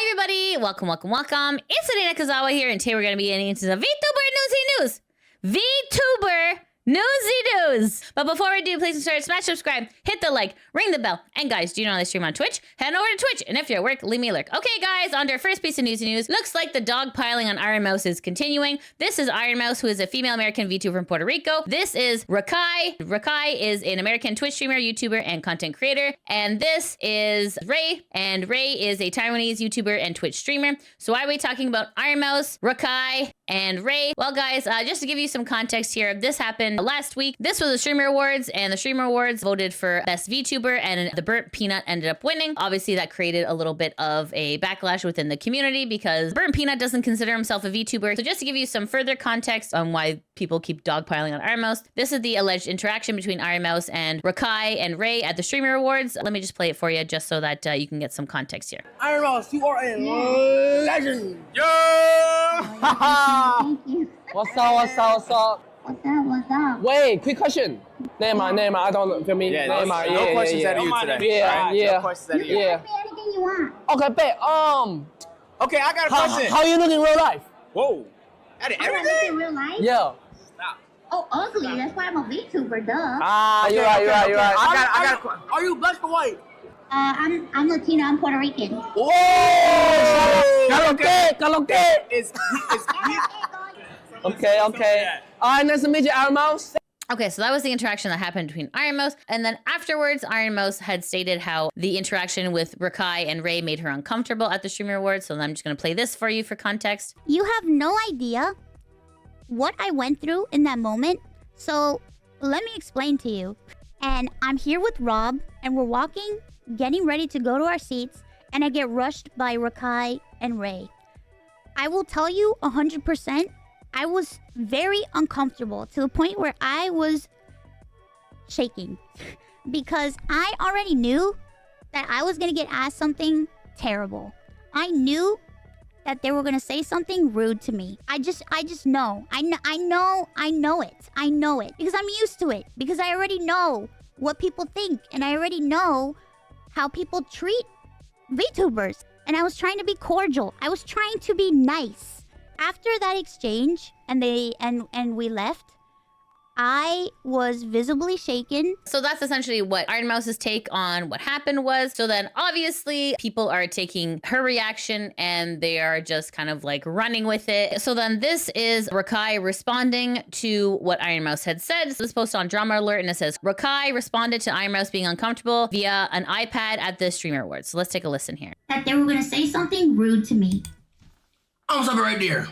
everybody, welcome. It's Lidia Kazawa here, and today we're going to be getting into the VTuber Newsy news. VTuber Newsy news. But before we do, please consider smash subscribe, hit the like, ring the bell, and guys, do you know I stream on Twitch? Head over to Twitch, and if you're at work, leave me a lurk. Okay, guys, on to our first piece of newsy news. Looks like the dog piling on Ironmouse is continuing. This is Ironmouse, who is a female American VTuber from Puerto Rico. This is Rakai. Rakai is an American Twitch streamer, YouTuber, and content creator. And this is Ray, and Ray is a Taiwanese YouTuber and Twitch streamer. So why are we talking about Ironmouse, Rakai, and Ray? Well, guys, just to give you some context here, this happened last week. This was the Streamer Awards, and the Streamer Awards voted for Best VTuber, and the Burnt Peanut ended up winning. Obviously, that created a little bit of a backlash within the community because Burnt Peanut doesn't consider himself a VTuber. So just to give you some further context on why people keep dogpiling on Ironmouse, this is the alleged interaction between Ironmouse and Rakai and Ray at the Streamer Awards. Let me just play it for you just so that you can get some context here. Ironmouse, you are a legend! Yo! Thank you. What's up? What's up? Wait, quick question. Neymar, I don't feel me. Yeah, Neymar, no questions out of you today. No questions out of you. Ask me anything you want. Okay, babe, Okay, I got a question. how you look in real life? Whoa. Out of I don't look in everything? real life. Yeah. Stop. Oh, ugly. That's why I'm a VTuber, duh. Ah, you're right. I got a question. Are you black or white? I'm Latina. I'm Puerto Rican. Whoa! Caloque. It's Okay. Alright, nice to meet you, Ironmouse. Okay, so that was the interaction that happened between Ironmouse, and then afterwards, Ironmouse had stated how the interaction with Rakai and Ray made her uncomfortable at the Streamer Awards, so I'm just gonna play this for you for context. You have no idea what I went through in that moment. So let me explain to you. And I'm here with Rob, and we're walking, getting ready to go to our seats, and I get rushed by Rakai and Ray. I will tell you 100%, I was very uncomfortable to the point where I was shaking because I already knew that I was going to get asked something terrible. I knew that they were going to say something rude to me. I just know. I know it because I'm used to it, because I already know what people think, and I already know how people treat VTubers. And I was trying to be cordial. I was trying to be nice. After that exchange and we left, I was visibly shaken. So that's essentially what Ironmouse's take on what happened was. So then obviously people are taking her reaction and they are just kind of like running with it. So then this is Rakai responding to what Ironmouse had said. So this post on Drama Alert, and it says, Rakai responded to Ironmouse being uncomfortable via an iPad at the Streamer Awards. So let's take a listen here. That they were going to say something rude to me. I'm stopping right there.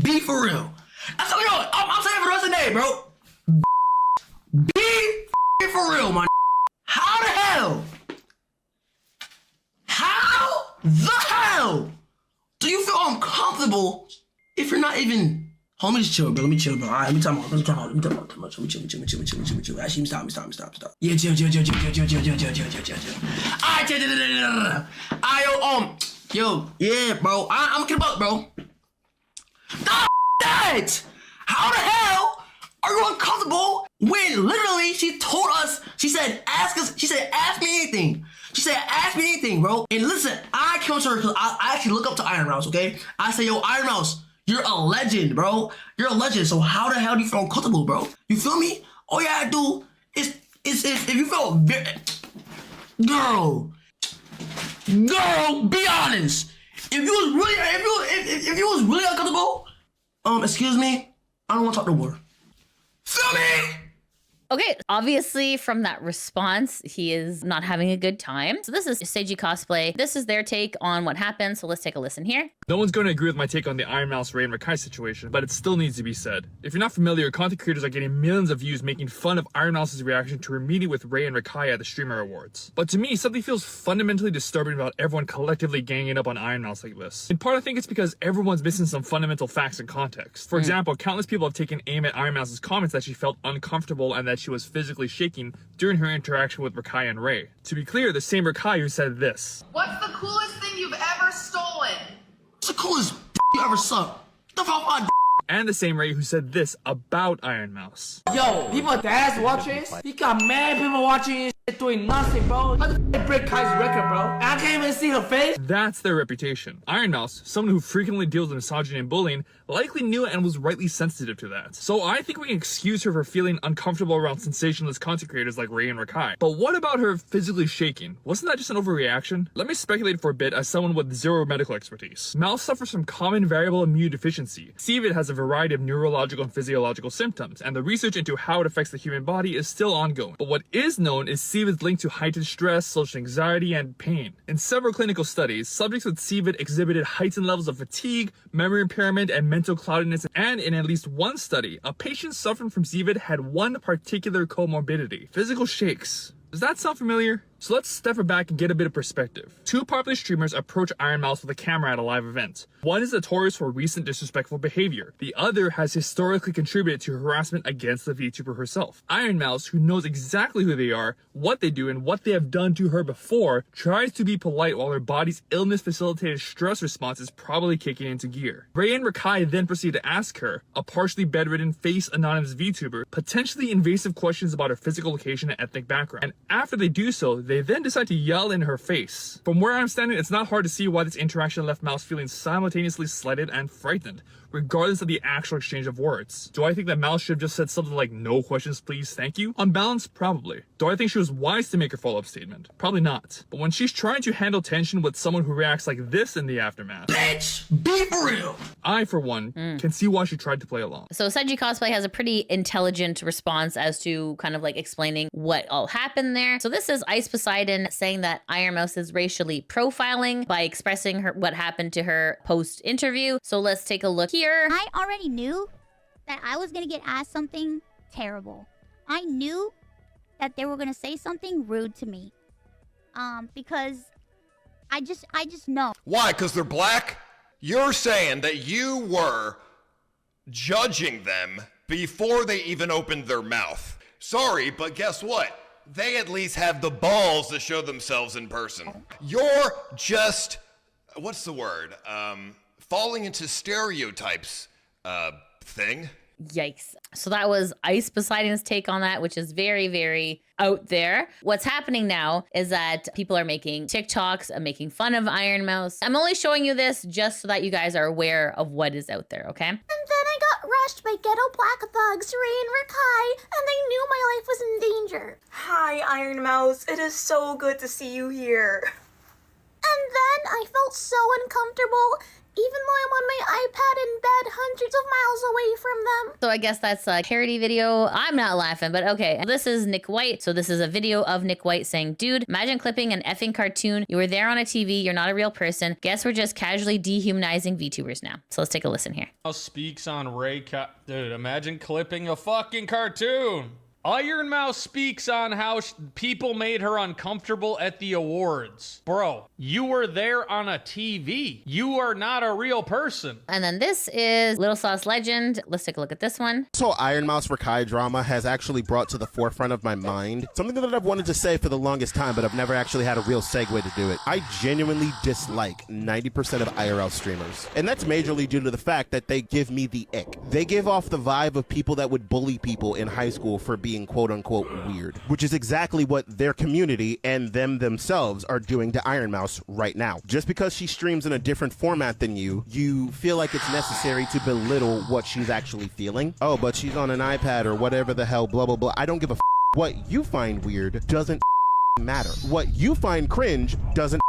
Be for real. I'm saying for the rest of the day, bro. Be for real, man. How the hell do you feel uncomfortable if you're not even... Homie, just chill, bro. Let me chill, bro. All right, let me talk about. Chill. Actually, stop. Yeah, chill. All right, chill. Yeah, bro. I'm kidding about, bro. Stop that! How the hell are you uncomfortable when literally she told us, she said, ask me anything, bro. And listen, I came to her because I actually look up to Ironmouse, okay? I say, yo, Ironmouse, you're a legend, bro. You're a legend. So how the hell do you feel uncomfortable, bro? You feel me? All you gotta do is if you feel very... Girl, be honest. If you was really uncomfortable, excuse me, I don't want to talk no more. Feel me? Okay, obviously from that response, he is not having a good time. So this is Seiji Cosplay. This is their take on what happened. So let's take a listen here. No one's going to agree with my take on the Ironmouse, Ray, and Rakai situation, but it still needs to be said. If you're not familiar, content creators are getting millions of views making fun of Ironmouse's reaction to her meeting with Ray and Rakai at the Streamer Awards. But to me, something feels fundamentally disturbing about everyone collectively ganging up on Ironmouse like this. In part, I think it's because everyone's missing some fundamental facts and context. For example, countless people have taken aim at Ironmouse's comments that she felt uncomfortable and that she was physically shaking during her interaction with Rakai and Ray. To be clear, the same Rakai who said this. What's the coolest thing you've ever stolen? What's the coolest you ever sucked? The fuck my And the same Ray who said this about Ironmouse. Yo, people that's watching, he got mad people watching. doing nothing, bro. How the break Kai's record, bro? I can't even see her face. That's their reputation. Ironmouse, someone who frequently deals with misogyny and bullying, likely knew and was rightly sensitive to that. So I think we can excuse her for feeling uncomfortable around sensationalist content creators like Ray and Rakai. But what about her physically shaking? Wasn't that just an overreaction? Let me speculate for a bit as someone with zero medical expertise. Mouse suffers from common variable immune deficiency. CVID has a variety of neurological and physiological symptoms, and the research into how it affects the human body is still ongoing. But what is known is CVID's linked to heightened stress, social anxiety, and pain. In several clinical studies, subjects with CVID exhibited heightened levels of fatigue, memory impairment, and mental cloudiness, and in at least one study, a patient suffering from CVID had one particular comorbidity: physical shakes. Does that sound familiar? So let's step back and get a bit of perspective. Two popular streamers approach Ironmouse with a camera at a live event. One is notorious for recent disrespectful behavior. The other has historically contributed to harassment against the VTuber herself. Ironmouse, who knows exactly who they are, what they do, and what they have done to her before, tries to be polite while her body's illness-facilitated stress response is probably kicking into gear. Ray and Rakai then proceed to ask her, a partially bedridden, face-anonymous VTuber, potentially invasive questions about her physical location and ethnic background. And after they do so, they then decide to yell in her face. From where I'm standing, it's not hard to see why this interaction left Mouse feeling simultaneously slighted and frightened, regardless of the actual exchange of words. Do I think that Mouse should have just said something like, "No questions please, thank you"? On balance, probably. Do I think she was wise to make her follow-up statement? Probably not. But when she's trying to handle tension with someone who reacts like this in the aftermath, Bitch, be for real. I, for one, can see why she tried to play along. So Seiji Cosplay has a pretty intelligent response as to kind of like explaining what all happened there. So this is Ice Poseidon saying that Ironmouse is racially profiling by expressing what happened to her post-interview. So let's take a look here. I already knew that I was gonna get asked something terrible. I knew that they were gonna say something rude to me. Because I just know. Why? Because they're black? You're saying that you were judging them before they even opened their mouth. Sorry, but guess what? They at least have the balls to show themselves in person. You're just, what's the word? Falling into stereotypes, thing. Yikes. So that was Ice Poseidon's take on that, which is very, very out there. What's happening now is that people are making TikToks and making fun of Ironmouse. I'm only showing you this just so that you guys are aware of what is out there, okay? And then I got rushed by ghetto black thugs, Ray and Rakai, and they knew my life was in danger. Hi, Ironmouse. It is so good to see you here. And then I felt so uncomfortable, even though I'm on my iPad in bed hundreds of miles away from them. So I guess that's a parody video. I'm not laughing, but okay. This is Nick White. So this is a video of Nick White saying, "Dude, imagine clipping an effing cartoon. You were there on a TV. You're not a real person. Guess we're just casually dehumanizing VTubers now." So let's take a listen here. Speaks on dude, imagine clipping a fucking cartoon. Ironmouse speaks on how people made her uncomfortable at the awards. Bro, you were there on a TV. You are not a real person. And then this is Little Sauce Legend. Let's take a look at this one. So Ironmouse Rakai drama has actually brought to the forefront of my mind something that I've wanted to say for the longest time, but I've never actually had a real segue to do it. I genuinely dislike 90% of IRL streamers. And that's majorly due to the fact that they give me the ick. They give off the vibe of people that would bully people in high school for being quote-unquote weird, which is exactly what their community and them themselves are doing to Ironmouse right now. Just because she streams in a different format than you, you feel like it's necessary to belittle what she's actually feeling. Oh, but she's on an iPad or whatever the hell, blah, blah, blah. I don't give a What you find weird doesn't matter. What you find cringe doesn't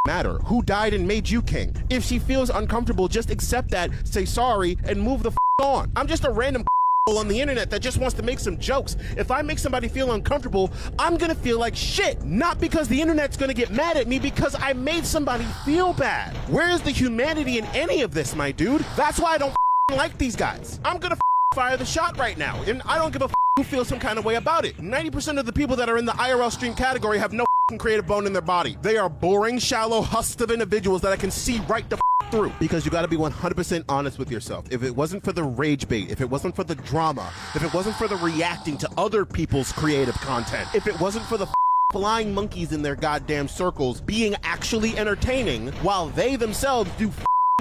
matter. Who died and made you king? If she feels uncomfortable, just accept that, say sorry, and move the on. I'm just a random on the internet that just wants to make some jokes. If I make somebody feel uncomfortable, I'm gonna feel like shit. Not because the internet's gonna get mad at me, because I made somebody feel bad. Where's the humanity in any of this, my dude? That's why I don't like these guys. I'm gonna fire the shot right now, and I don't give a who feels some kind of way about it. 90% of the people that are in the IRL stream category have no creative bone in their body. They are boring, shallow husks of individuals that I can see right the through. Because you gotta be 100% honest with yourself. If it wasn't for the rage bait, if it wasn't for the drama, if it wasn't for the reacting to other people's creative content, if it wasn't for the flying monkeys in their goddamn circles being actually entertaining while they themselves do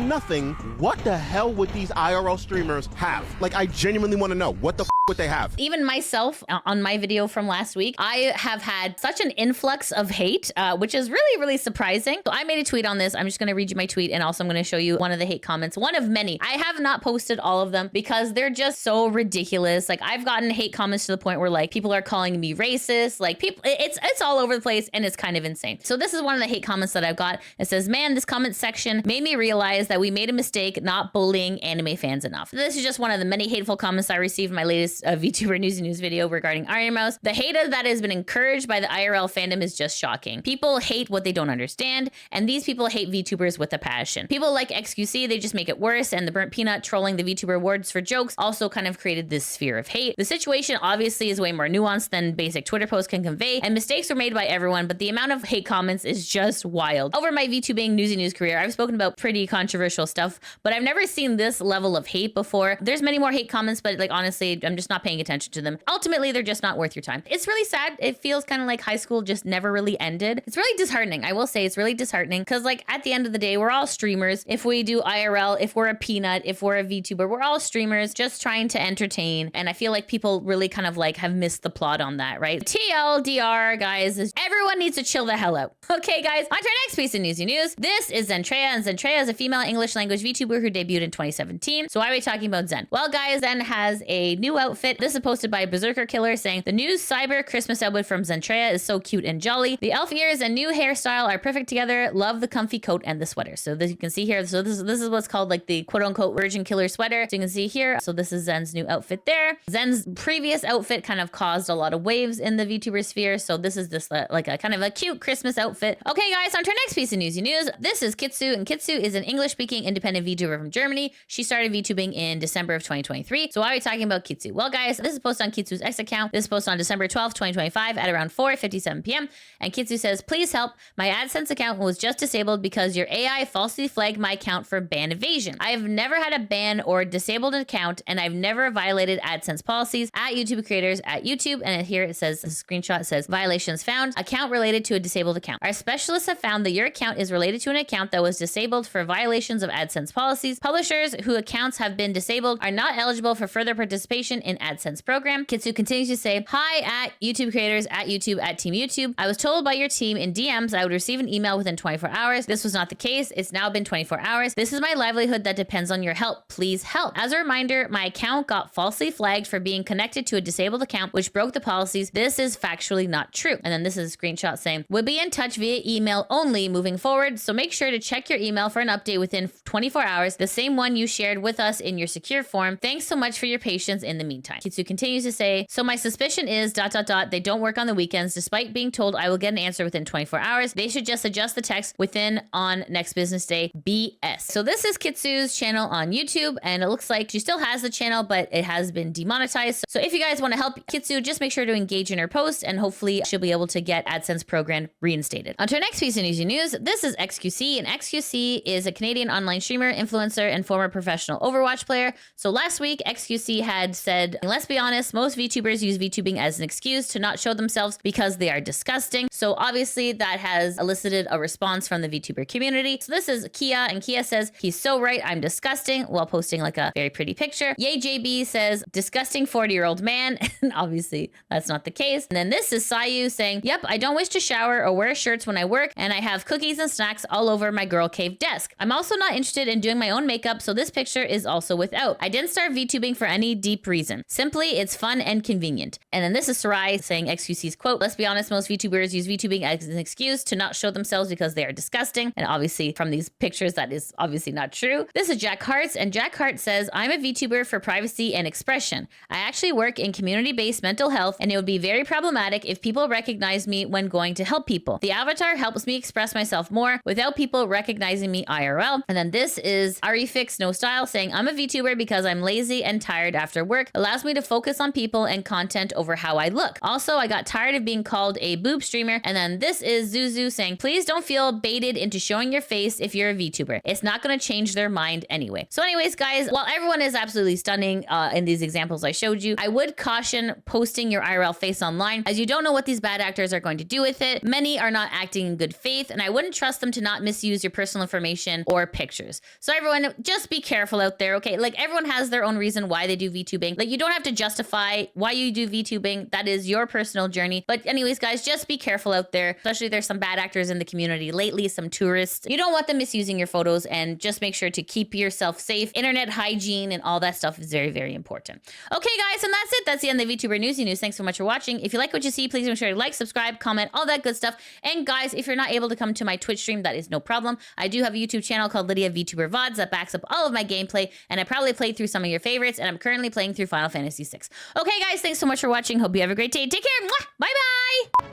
nothing, what the hell would these IRL streamers have? Like, I genuinely want to know, what the what they have. Even myself, on my video from last week, I have had such an influx of hate, which is really, really surprising. So I made a tweet on this. I'm just going to read you my tweet, and also I'm going to show you one of the hate comments, one of many. I have not posted all of them because they're just so ridiculous. Like, I've gotten hate comments to the point where like people are calling me racist. Like, people, it's all over the place, and it's kind of insane. So this is one of the hate comments that I've got. It says, man, this comment section made me realize that we made a mistake not bullying anime fans enough. This is just one of the many hateful comments I received in my latest VTuber Newsy News video regarding Ironmouse. The hate that has been encouraged by the IRL fandom is just shocking. People hate what they don't understand, and these people hate VTubers with a passion. People like XQC, they just make it worse, and the Burnt Peanut trolling the VTuber awards for jokes also kind of created this sphere of hate. The situation obviously is way more nuanced than basic Twitter posts can convey, and mistakes were made by everyone, but the amount of hate comments is just wild. Over my VTubing Newsy News career, I've spoken about pretty controversial stuff, but I've never seen this level of hate before. There's many more hate comments, but like honestly, I'm just not paying attention to them. Ultimately, they're just not worth your time. It's really sad. It feels kind of like high school just never really ended. It's really disheartening. I will say it's really disheartening because like at the end of the day, we're all streamers. If we do IRL, if we're a peanut, if we're a VTuber, we're all streamers just trying to entertain. And I feel like people really kind of like have missed the plot on that, right? TLDR, guys, is everyone needs to chill the hell out. Okay, guys, on to our next piece of Newsy News. This is Zentreya, and Zentreya is a female English language VTuber who debuted in 2017. So why are we talking about Zen? Well, guys, Zen has a new outfit. This is posted by Berserker Killer saying, the new cyber Christmas outfit from Zentreya is so cute and jolly. The elf ears and new hairstyle are perfect together. Love the comfy coat and the sweater. So this you can see here. So this is what's called like the quote unquote Virgin Killer sweater. So you can see here. So this is Zen's new outfit there. Zen's previous outfit kind of caused a lot of waves in the VTuber sphere. So this is just like a kind of a cute Christmas outfit. Okay, guys, on to our next piece of Newsy News. This is Kitsu, and Kitsu is an English-speaking independent VTuber from Germany. She started VTubing in December of 2023. So why are we talking about Kitsu? Well, guys, this is posted on Kitsu's X account. This is posted on December 12th, 2025 at around 4:57 p.m. And Kitsu says, please help. My AdSense account was just disabled because your AI falsely flagged my account for ban evasion. I have never had a ban or disabled an account, and I've never violated AdSense policies at YouTube creators at YouTube. And here it says, the screenshot says, violations found, account related to a disabled account. Our specialists have found that your account is related to an account that was disabled for violations of AdSense policies. Publishers whose accounts have been disabled are not eligible for further participation in AdSense program. Kitsu continues to say, hi at YouTube creators at YouTube at Team YouTube. I was told by your team in DMs I would receive an email within 24 hours. This was not the case. It's now been 24 hours. This is my livelihood that depends on your help. Please help. As a reminder, my account got falsely flagged for being connected to a disabled account, which broke the policies. This is factually not true. And then this is a screenshot saying, we'll be in touch via email only moving forward. So make sure to check your email for an update within 24 hours, the same one you shared with us in your secure form. Thanks so much for your patience in the meantime. Kitsu continues to say, so my suspicion is ... they don't work on the weekends. Despite being told I will get an answer within 24 hours, they should just adjust the text within on next business day. BS. So this is Kitsu's channel on YouTube, and it looks like she still has the channel, but it has been demonetized. So if you guys want to help Kitsu, just make sure to engage in her post, and hopefully she'll be able to get AdSense program reinstated. On to our next piece of Newsy News. This is XQC, and XQC is a Canadian online streamer, influencer, and former professional Overwatch player. So last week, XQC had said, let's be honest, most VTubers use VTubing as an excuse to not show themselves because they are disgusting. So obviously that has elicited a response from the VTuber community. So this is Kia, and Kia says, he's so right, I'm disgusting, while posting like a very pretty picture. Yay JB says, disgusting 40-year-old man. And obviously that's not the case. And then this is Sayu saying, yep, I don't wish to shower or wear shirts when I work, and I have cookies and snacks all over my girl cave desk. I'm also not interested in doing my own makeup, so this picture is also without. I didn't start VTubing for any deep reason. Simply, it's fun and convenient. And then this is Sarai saying XQC's quote, let's be honest, most VTubers use VTubing as an excuse to not show themselves because they are disgusting. And obviously from these pictures, that is obviously not true. This is Jack Hartz, and Jack Hart says, I'm a VTuber for privacy and expression. I actually work in community-based mental health, and it would be very problematic if people recognize me when going to help people. The avatar helps me express myself more without people recognizing me IRL. And then this is Arifix No Style saying, I'm a VTuber because I'm lazy and tired after work. Allows me to focus on people and content over how I look. Also, I got tired of being called a boob streamer. And then this is Zuzu saying, please don't feel baited into showing your face if you're a VTuber. It's not going to change their mind anyway. So anyways, guys, while everyone is absolutely stunning in these examples I showed you, I would caution posting your IRL face online, as you don't know what these bad actors are going to do with it. Many are not acting in good faith, and I wouldn't trust them to not misuse your personal information or pictures. So everyone, just be careful out there, okay? Like, everyone has their own reason why they do VTubing. Like, you don't have to justify why you do VTubing. That is your personal journey. But anyways, guys, just be careful out there. Especially there's some bad actors in the community lately, some tourists. You don't want them misusing your photos, and just make sure to keep yourself safe. Internet hygiene and all that stuff is very, very important. Okay, guys, and that's it. That's the end of the VTuber Newsy News. Thanks so much for watching. If you like what you see, please make sure to like, subscribe, comment, all that good stuff. And guys, if you're not able to come to my Twitch stream, that is no problem. I do have a YouTube channel called LidiaVtuber VODs that backs up all of my gameplay, and I probably played through some of your favorites, and I'm currently playing through Final Fantasy VI. Okay, guys, thanks so much for watching. Hope you have a great day. Take care. Mwah! Bye-bye.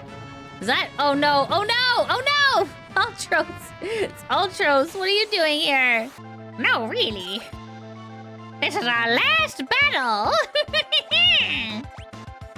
Is that? Oh, no. Oh, no. Oh, no. Ultros. It's Ultros. What are you doing here? No, really. This is our last battle.